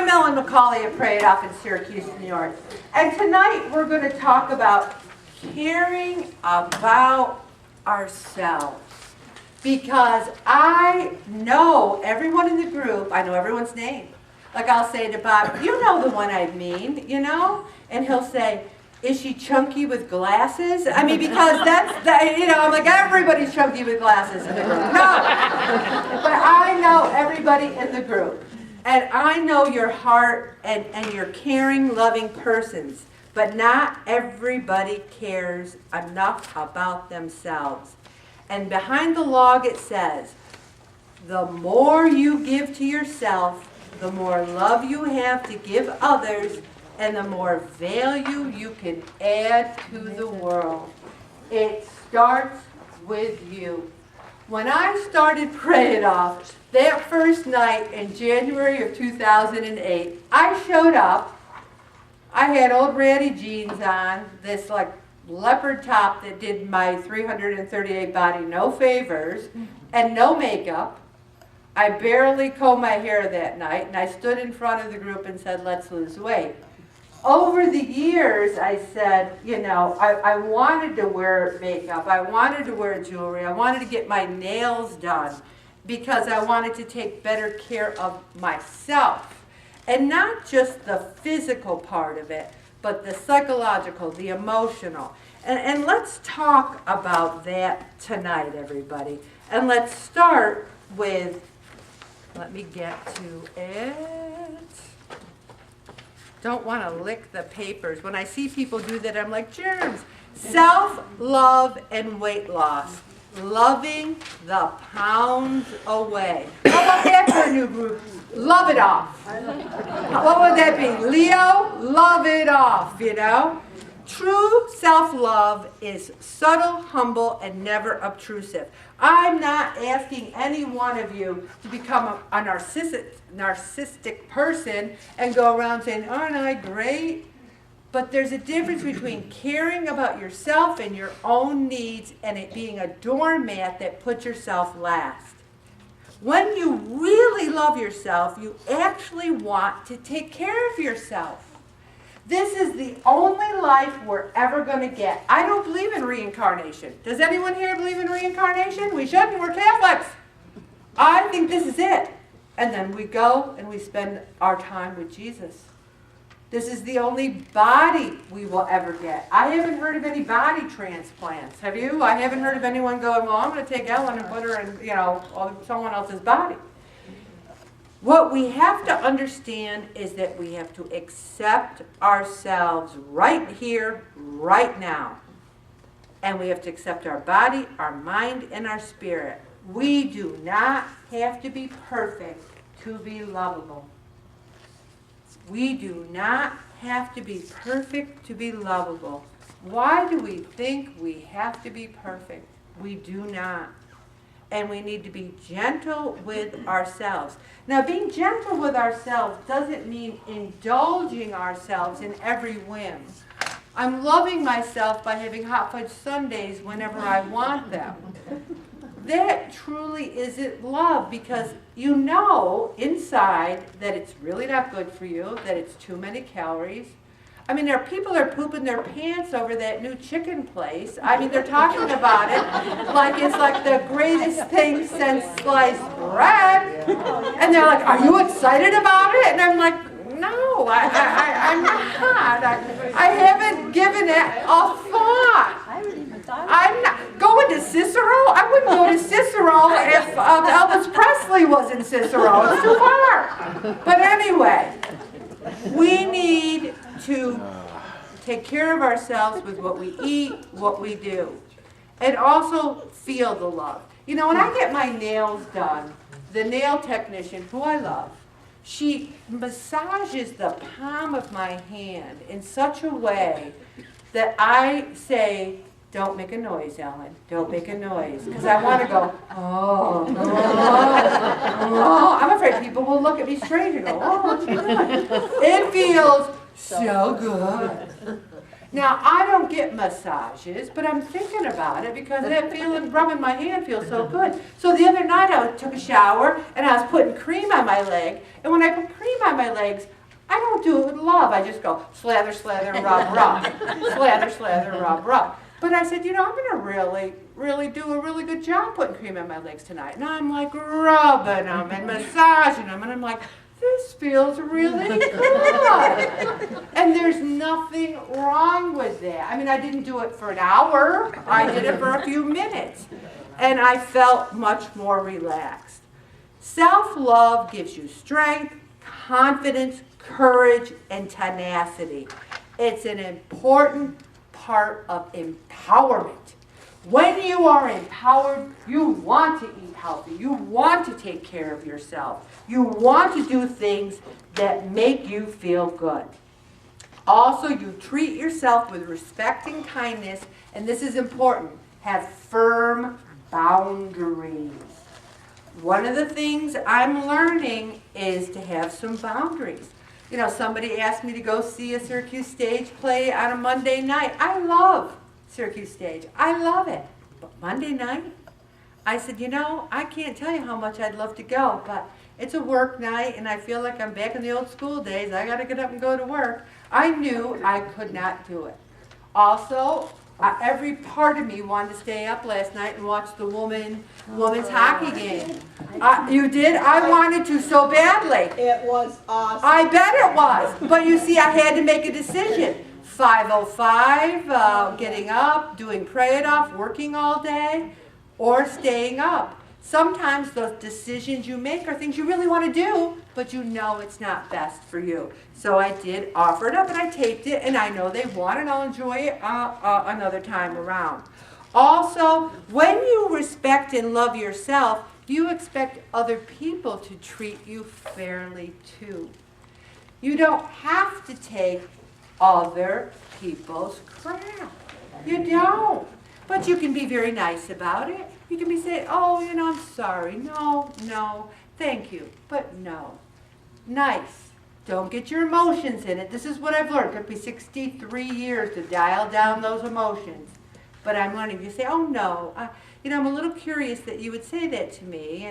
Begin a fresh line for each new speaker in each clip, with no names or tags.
I'm McCauley at Pray It Off in Syracuse, New York. And tonight we're going to talk about caring about ourselves. Because I know everyone in the group, I know everyone's name. Like I'll say to Bob, you know the one I mean, you know? And he'll say, is she chunky with glasses? I mean, because I'm like, everybody's chunky with glasses in the group. No! But I know everybody in the group. And I know your heart and you're caring, loving persons. But not everybody cares enough about themselves. And behind the log it says, the more you give to yourself, the more love you have to give others, and the more value you can add to the world. It starts with you. When I started Pray It Off, that first night in January of 2008, I showed up. I had old ratty jeans on, this like leopard top that did my 338 body no favors, and no makeup. I barely combed my hair that night, and I stood in front of the group and said, let's lose weight. Over the years, I said, I wanted to wear makeup, I wanted to wear jewelry, I wanted to get my nails done because I wanted to take better care of myself. And not just the physical part of it, but the psychological, the emotional. And let's talk about that tonight, everybody. And let's start with, let me get to it. Don't want to lick the papers. When I see people do that, I'm like, germs. Self-love and weight loss. Loving the pounds away. How about that for a new group? Love it off. What would that be? Leo, love it off, True self-love is subtle, humble, and never obtrusive. I'm not asking any one of you to become a narcissistic person and go around saying, aren't I great? But there's a difference between caring about yourself and your own needs and it being a doormat that puts yourself last. When you really love yourself, you actually want to take care of yourself. This is the only life we're ever going to get. I don't believe in reincarnation. Does anyone here believe in reincarnation? We shouldn't. We're Catholics. I think this is it. And then we go and we spend our time with Jesus. This is the only body we will ever get. I haven't heard of any body transplants. Have you? I haven't heard of anyone going, well, I'm going to take Ellen and put her in, someone else's body. What we have to understand is that we have to accept ourselves right here, right now. And we have to accept our body, our mind, and our spirit. We do not have to be perfect to be lovable. We do not have to be perfect to be lovable. Why do we think we have to be perfect? We do not. And we need to be gentle with ourselves. Now, being gentle with ourselves doesn't mean indulging ourselves in every whim. I'm loving myself by having hot fudge sundaes whenever I want them. That truly isn't love because you know inside that it's really not good for you, that it's too many calories. I mean, there are people that are pooping their pants over that new chicken place. I mean, they're talking about it like it's like the greatest thing since sliced bread. And they're like, are you excited about it? And I'm like, no, I'm not. I haven't given it a thought. I'm not going to Cicero. I wouldn't go to Cicero if Elvis Presley was in Cicero. It's too far. But anyway, we need to take care of ourselves with what we eat, what we do, and also feel the love. When I get my nails done, the nail technician, who I love, she massages the palm of my hand in such a way that I say, don't make a noise, Ellen. Don't make a noise. Because I want to go, oh. I'm afraid people will look at me strange and go, oh, what's she doing? It feels so good. Now, I don't get massages, but I'm thinking about it because that feeling, rubbing my hand feels so good. So the other night I took a shower and I was putting cream on my leg. And when I put cream on my legs, I don't do it with love. I just go slather, slather, rub, rub. Slather, slather, rub, rub. But I said, I'm going to really do a really good job putting cream on my legs tonight. And I'm like rubbing them and massaging them. And I'm like, this feels really good. And there's nothing wrong with that. I mean, I didn't do it for an hour. I did it for a few minutes. And I felt much more relaxed. Self-love gives you strength, confidence, courage, and tenacity. It's an important part of empowerment. When you are empowered, you want to eat healthy. You want to take care of yourself. You want to do things that make you feel good. Also, you treat yourself with respect and kindness, and this is important, have firm boundaries. One of the things I'm learning is to have some boundaries. Somebody asked me to go see a Syracuse stage play on a Monday night. I love Syracuse stage. I love it. But Monday night, I said, I can't tell you how much I'd love to go, but it's a work night and I feel like I'm back in the old school days. I got to get up and go to work. I knew I could not do it. Also, every part of me wanted to stay up last night and watch the women's hockey game. You did? I wanted to so badly.
It was awesome.
I bet it was. But you see, I had to make a decision. 5:05, getting up, doing pray it off, working all day, or staying up. Sometimes those decisions you make are things you really want to do, but you know it's not best for you. So I did offer it up and I taped it, and I know they won, and I'll enjoy it another time around. Also, when you respect and love yourself, you expect other people to treat you fairly too. You don't have to take other people's crap. You don't. But you can be very nice about it. You can be saying, I'm sorry. No, thank you. But no. Nice. Don't get your emotions in it. This is what I've learned. It took me 63 years to dial down those emotions. But I'm learning to say, no. I'm a little curious that you would say that to me,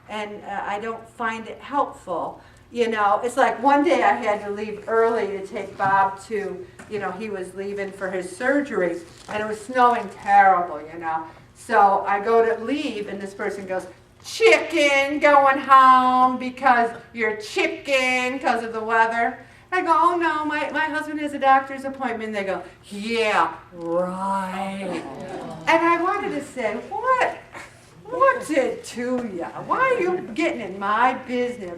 and I don't find it helpful. It's like one day I had to leave early to take Bob to, he was leaving for his surgery, and it was snowing terrible, So I go to leave, and this person goes, chicken, going home because you're chicken because of the weather. I go, oh no, my husband has a doctor's appointment. They go, yeah, right. And I wanted to say, what's it to you? Why are you getting in my business?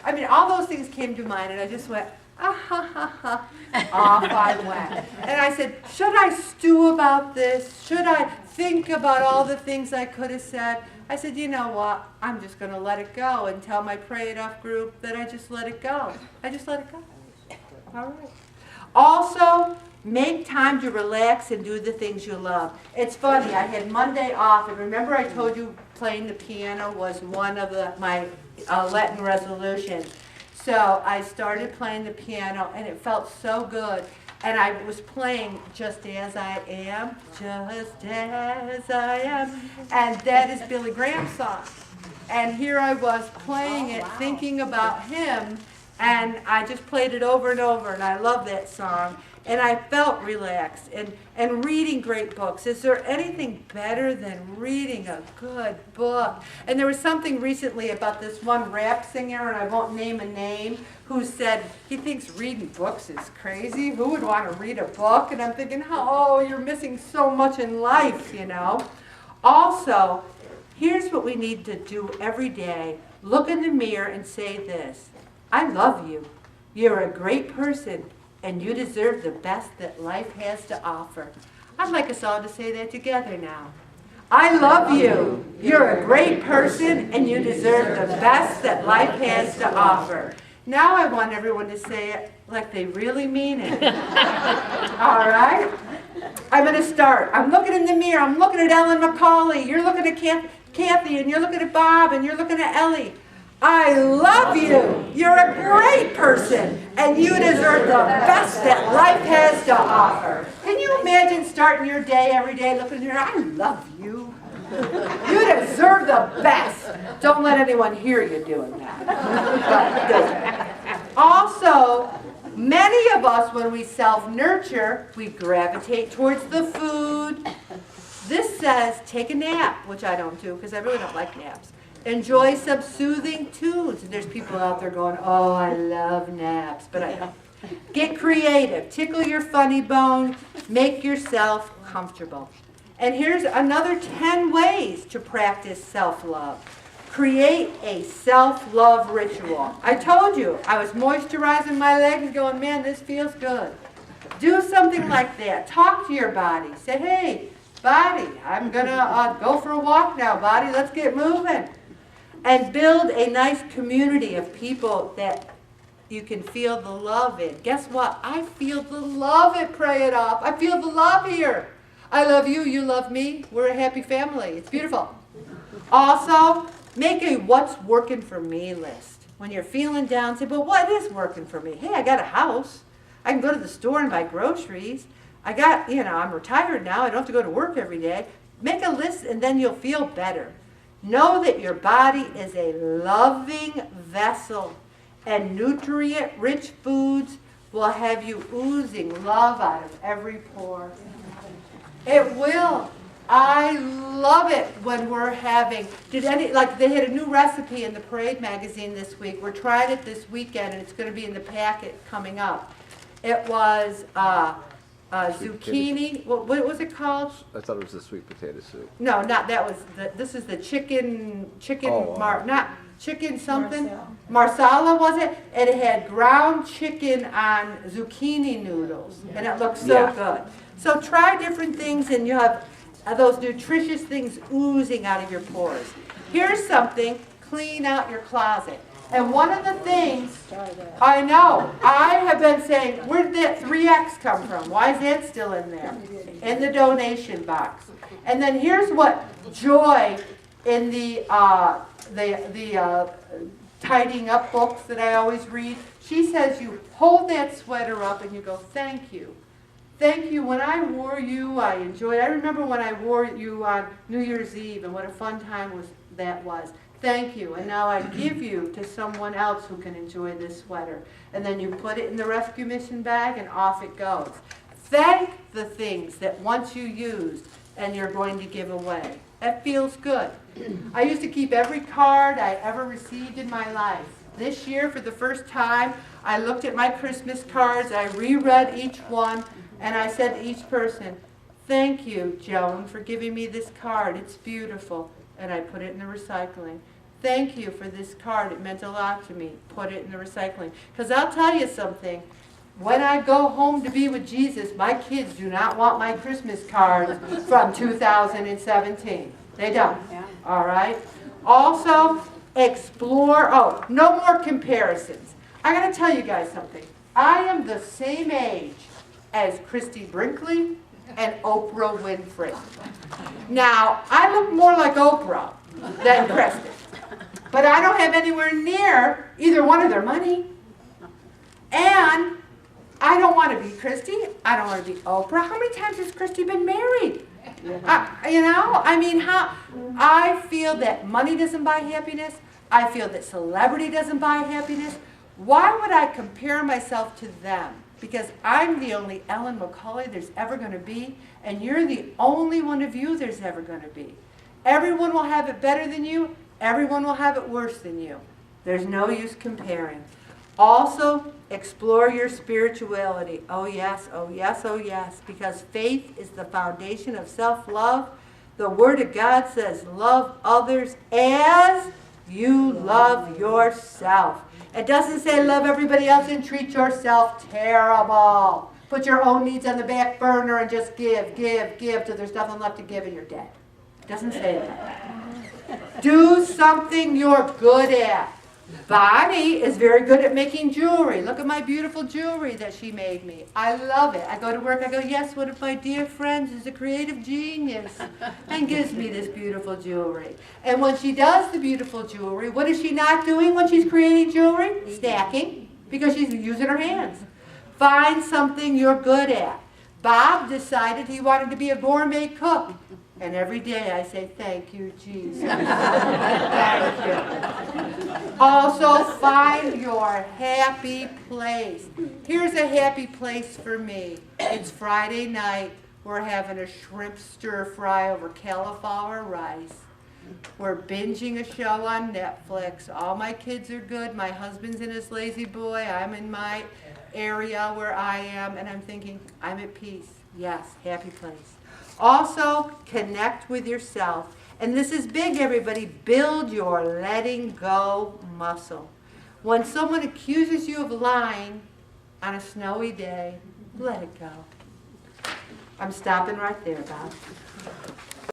I mean, all those things came to mind, and I just went, off I went. And I said, should I stew about this? Should I think about all the things I could have said? I said, you know what? I'm just going to let it go and tell my Pray It Off group that I just let it go. I just let it go. All right. Also, make time to relax and do the things you love. It's funny, I had Monday off, and remember I told you playing the piano was one of my Lenten resolutions. So I started playing the piano, and it felt so good. And I was playing Just As I Am, Just As I Am. And that is Billy Graham's song. And here I was playing it, thinking about him, and I just played it over and over, and I love that song. And I felt relaxed. And reading great books. Is there anything better than reading a good book? And there was something recently about this one rap singer, and I won't name a name, who said he thinks reading books is crazy. Who would want to read a book? And I'm thinking, you're missing so much in life, Also, here's what we need to do every day. Look in the mirror and say this: I love you. You're a great person, and you deserve the best that life has to offer. I'd like us all to say that together now. I love you. You're a great person, and you deserve the best that life has to offer. Now I want everyone to say it like they really mean it. All right? I'm going to start. I'm looking in the mirror. I'm looking at Ellen McCauley. You're looking at Kathy, and you're looking at Bob, and you're looking at Ellie. I love you. You're a great person, and you deserve the best that life has to offer. Can you imagine starting your day every day looking in the mirror? I love you. You deserve the best. Don't let anyone hear you doing that. Also, many of us, when we self-nurture, we gravitate towards the food. This says take a nap, which I don't do because I really don't like naps. Enjoy some soothing tunes. And there's people out there going, oh, I love naps, but I don't. Get creative. Tickle your funny bone. Make yourself comfortable. And here's another 10 ways to practice self-love. Create a self-love ritual. I told you, I was moisturizing my legs going, man, this feels good. Do something like that. Talk to your body. Say, hey, body, I'm going to go for a walk now, body. Let's get moving. And build a nice community of people that you can feel the love in. Guess what? I feel the love at Pray It Off. I feel the love here. I love you, you love me. We're a happy family. It's beautiful. Also, make a what's working for me list. When you're feeling down, say, but what is working for me? Hey, I got a house. I can go to the store and buy groceries. I'm retired now. I don't have to go to work every day. Make a list and then you'll feel better. Know that your body is a loving vessel, and nutrient-rich foods will have you oozing love out of every pore. It will. I love it when we're having, they had a new recipe in the Parade magazine this week. We're trying it this weekend, and it's going to be in the packet coming up. It was zucchini. What was it called?
I thought it was the sweet potato soup.
No, not that was. this is the chicken chicken something. Marsala was it? And it had ground chicken on zucchini noodles, and it looked so good. So try different things, and you have those nutritious things oozing out of your pores. Here's something: clean out your closet. And one of the things, I know, I have been saying, where did that 3X come from? Why is that still in there? In the donation box. And then here's what Joy in the tidying up books that I always read, she says you hold that sweater up and you go, thank you. Thank you. When I wore you, I enjoyed it. I remember when I wore you on New Year's Eve and what a fun time that was. Thank you. And now I give you to someone else who can enjoy this sweater. And then you put it in the rescue mission bag and off it goes. Thank the things that once you used and you're going to give away. That feels good. I used to keep every card I ever received in my life. This year, for the first time, I looked at my Christmas cards, I reread each one, and I said to each person, thank you, Joan, for giving me this card. It's beautiful. And I put it in the recycling. Thank you for this card. It meant a lot to me. Put it in the recycling. Because I'll tell you something. When I go home to be with Jesus, my kids do not want my Christmas cards from 2017. They don't. All right? Also, explore. Oh, no more comparisons. I got to tell you guys something. I am the same age as Christy Brinkley and Oprah Winfrey. Now, I look more like Oprah than Christy. But I don't have anywhere near either one of their money. And I don't want to be Christy. I don't want to be Oprah. How many times has Christy been married? I feel that money doesn't buy happiness. I feel that celebrity doesn't buy happiness. Why would I compare myself to them? Because I'm the only Ellen McCauley there's ever going to be, and you're the only one of you there's ever going to be. Everyone will have it better than you. Everyone will have it worse than you. There's no use comparing. Also, explore your spirituality. Oh yes, oh yes, oh yes. Because faith is the foundation of self-love. The Word of God says, love others as you love yourself. It doesn't say love everybody else and treat yourself terrible. Put your own needs on the back burner and just give till there's nothing left to give and you're dead. It doesn't say that. Do something you're good at. Bonnie is very good at making jewelry. Look at my beautiful jewelry that she made me. I love it. I go to work, I go, yes, one of my dear friends is a creative genius and gives me this beautiful jewelry. And when she does the beautiful jewelry, what is she not doing when she's creating jewelry? Stacking, because she's using her hands. Find something you're good at. Bob decided he wanted to be a gourmet cook. And every day I say, thank you, Jesus. Thank you. Also, find your happy place. Here's a happy place for me. It's Friday night. We're having a shrimp stir fry over cauliflower rice. We're binging a show on Netflix. All my kids are good. My husband's in his lazy boy. I'm in my area where I am, and I'm thinking, I'm at peace. Yes, happy place. Also, connect with yourself. And this is big, everybody. Build your letting go muscle. When someone accuses you of lying on a snowy day, let it go. I'm stopping right there, Bob.